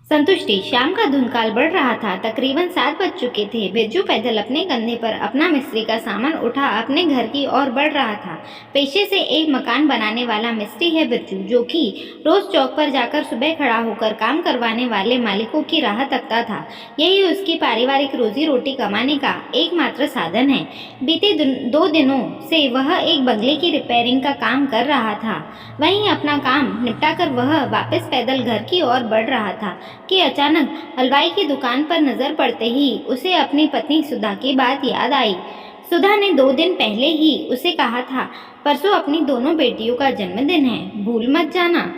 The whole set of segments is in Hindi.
संतुष्टि। शाम का धुंधकाल बढ़ रहा था। तकरीबन 7 बज चुके थे। बिरजू पैदल अपने कंधे पर अपना मिस्त्री का सामान उठा अपने घर की ओर बढ़ रहा था। पेशे से एक मकान बनाने वाला मिस्त्री है बिरजू, जो कि रोज चौक पर जाकर सुबह खड़ा होकर काम करवाने वाले मालिकों की राह तकता था। यही उसकी पारिवारिक रोजी रोटी कमाने का एकमात्र साधन है। बीते 2 दिनों से वह एक बंगले की रिपेयरिंग का काम कर रहा था। वहीं अपना काम निपटाकर वह वापस पैदल घर की ओर बढ़ रहा था कि अचानक हलवाई की दुकान पर नजर पड़ते ही उसे अपनी पत्नी सुधा की बात याद आई। सुधा ने 2 दिन पहले ही उसे कहा था, परसों अपनी दोनों बेटियों का जन्मदिन है, भूल मत जाना,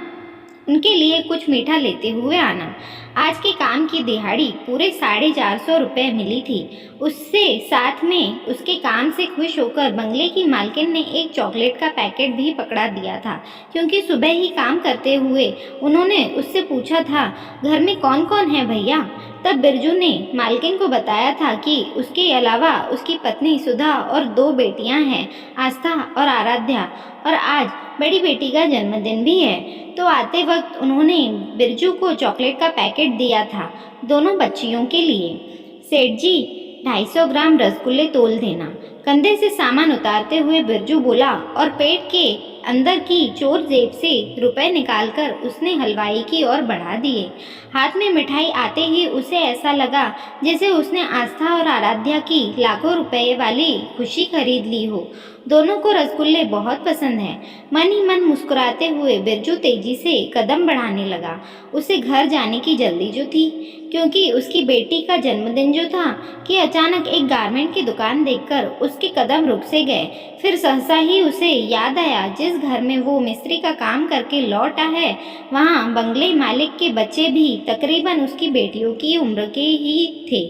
उनके लिए कुछ मीठा लेते हुए आना। आज के काम की दिहाड़ी पूरे 450 रुपये मिली थी। उससे साथ में उसके काम से खुश होकर बंगले की मालकिन ने एक चॉकलेट का पैकेट भी पकड़ा दिया था, क्योंकि सुबह ही काम करते हुए उन्होंने उससे पूछा था, घर में कौन कौन है भैया। तब बिरजू ने मालकिन को बताया था कि उसके अलावा उसकी पत्नी सुधा और 2 बेटियां हैं, आस्था और आराध्या, और आज बड़ी बेटी का जन्मदिन भी है। तो आते वक्त उन्होंने बिरजू को चॉकलेट का पैकेट दिया था, दोनों बच्चियों के लिए। सेठ जी, 250 ग्राम रसगुल्ले तोल देना। कंधे से सामान उतारते हुए बिरजू बोला, और पेट के अंदर की चोर जेब से रुपए निकालकर उसने हलवाई की ओर बढ़ा दिए। हाथ में मिठाई आते ही उसे ऐसा लगा जैसे उसने आस्था और आराध्या की लाखों रुपए वाली खुशी खरीद ली हो। दोनों को रसगुल्ले बहुत पसंद हैं। मन ही मन मुस्कुराते हुए बिरजू तेजी से कदम बढ़ाने लगा। उसे घर जाने की जल्दी जो थी, क्योंकि उसकी बेटी का जन्मदिन जो था, कि अचानक एक गारमेंट की दुकान देखकर उसके कदम रुक से गए। फिर सहसा ही उसे याद आया, जिस घर में वो मिस्त्री का काम करके लौटा है, वहाँ बंगले मालिक के बच्चे भी तकरीबन उसकी बेटियों की उम्र के ही थे।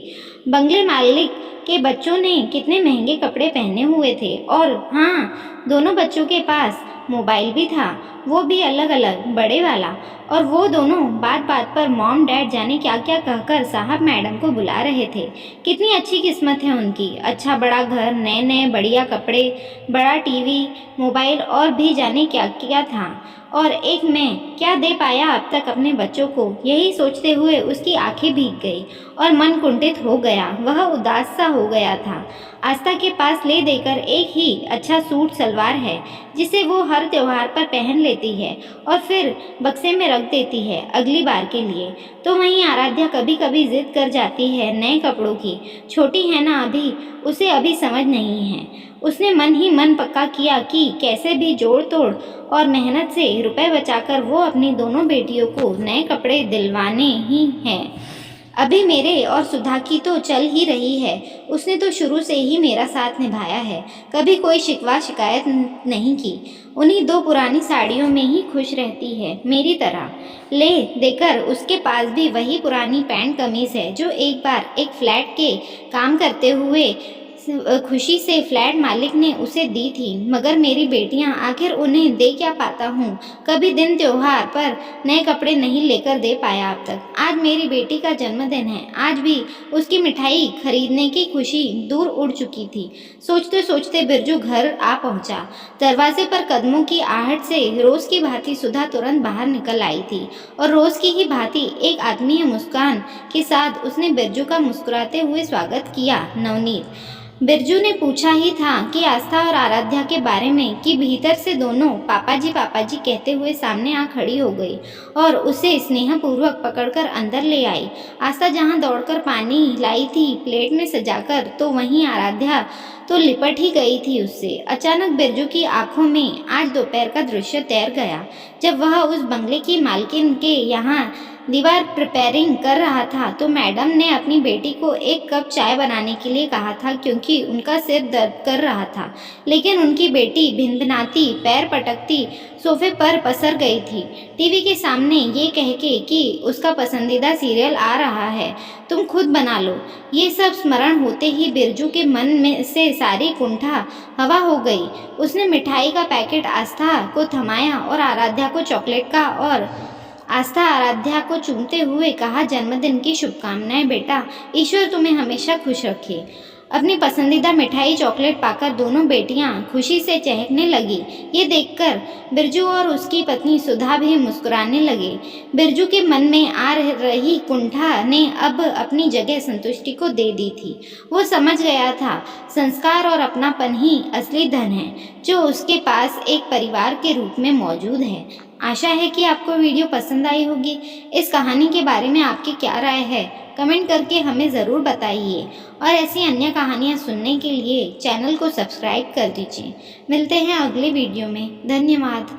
बंगले मालिक के बच्चों ने कितने महंगे कपड़े पहने हुए थे, और हाँ, दोनों बच्चों के पास मोबाइल भी था, वो भी अलग अलग बड़े वाला। और वो दोनों बात बात पर मॉम डैड जाने क्या क्या कहकर साहब मैडम को बुला रहे थे। कितनी अच्छी किस्मत है उनकी। अच्छा बड़ा घर, नए नए बढ़िया कपड़े, बड़ा टीवी, मोबाइल और भी जाने क्या क्या था। और एक मैं क्या दे पाया अब तक अपने बच्चों को, यही सोचते हुए उसकी आंखें भीग गई और मन कुंठित हो गया। वह उदास सा हो गया था। आस्था के पास ले देकर एक ही अच्छा सूट सलवार है, जिसे वो हर त्योहार पर पहन लेती है और फिर बक्से में रख देती है अगली बार के लिए। तो वहीं आराध्या कभी कभी जिद कर जाती है नए कपड़ों की। छोटी है ना अभी, उसे अभी समझ नहीं है। उसने मन ही मन पक्का किया कि कैसे भी जोड़ तोड़ और मेहनत से रुपए बचाकर वो अपनी दोनों बेटियों को नए कपड़े दिलवाने ही हैं। अभी मेरे और सुधा की तो चल ही रही है। उसने तो शुरू से ही मेरा साथ निभाया है, कभी कोई शिकवा शिकायत नहीं की। उन्हीं 2 पुरानी साड़ियों में ही खुश रहती है, मेरी तरह। ले देकर उसके पास भी वही पुरानी पैंट कमीज है, जो एक बार एक फ्लैट के काम करते हुए खुशी से फ्लैट मालिक ने उसे दी थी। मगर मेरी बेटियां, आखिर उन्हें दे क्या पाता हूँ। कभी दिन त्योहार पर नए कपड़े नहीं लेकर दे पाया अब तक। आज मेरी बेटी का जन्मदिन है, आज भी उसकी मिठाई खरीदने की खुशी दूर उड़ चुकी थी। सोचते सोचते बिरजू घर आ पहुंचा। दरवाजे पर कदमों की आहट से रोज की भांति सुधा तुरंत बाहर निकल आई थी, और रोज की ही भांति एक आत्मीय मुस्कान के साथ उसने बिरजू का मुस्कुराते हुए स्वागत किया। नवनीत, बिरजू ने पूछा ही था कि आस्था और आराध्या के बारे में, कि भीतर से दोनों पापा जी कहते हुए सामने आ खड़ी हो गई और उसे स्नेहपूर्वक पकड़कर अंदर ले आई। आस्था जहां दौड़कर पानी लाई थी प्लेट में सजाकर, तो वहीं आराध्या तो लिपट ही गई थी उससे। अचानक बिरजू की आंखों में आज दोपहर का दृश्य तैर गया, जब वह उस बंगले की मालकिन के यहाँ दीवार प्रिपेयरिंग कर रहा था। तो मैडम ने अपनी बेटी को एक कप चाय बनाने के लिए कहा था, क्योंकि उनका सिर दर्द कर रहा था। लेकिन उनकी बेटी भिनभिनाती, पैर पटकती सोफे पर पसर गई थी, टीवी के सामने ये कह के कि उसका पसंदीदा सीरियल आ रहा है, तुम खुद बना लो। ये सब स्मरण होते ही बिरजू के मन में से सारी कुंठा हवा हो गई। उसने मिठाई का पैकेट आस्था को थमाया और आराध्या को चॉकलेट का, और आस्था आराध्या को चूमते हुए कहा, जन्मदिन की शुभकामनाएं बेटा, ईश्वर तुम्हें हमेशा खुश रखे। अपनी पसंदीदा मिठाई चॉकलेट पाकर दोनों बेटियां खुशी से चहकने लगी। ये देखकर बिरजू और उसकी पत्नी सुधा भी मुस्कुराने लगे। बिरजू के मन में आ रही कुंठा ने अब अपनी जगह संतुष्टि को दे दी थी। वो समझ गया था संस्कार और अपनापन ही असली धन है जो उसके पास एक परिवार के रूप में मौजूद है। आशा है कि आपको वीडियो पसंद आई होगी। इस कहानी के बारे में आपकी क्या राय है, कमेंट करके हमें ज़रूर बताइए और ऐसी अन्य कहानियाँ सुनने के लिए चैनल को सब्सक्राइब कर दीजिए। मिलते हैं अगले वीडियो में। धन्यवाद।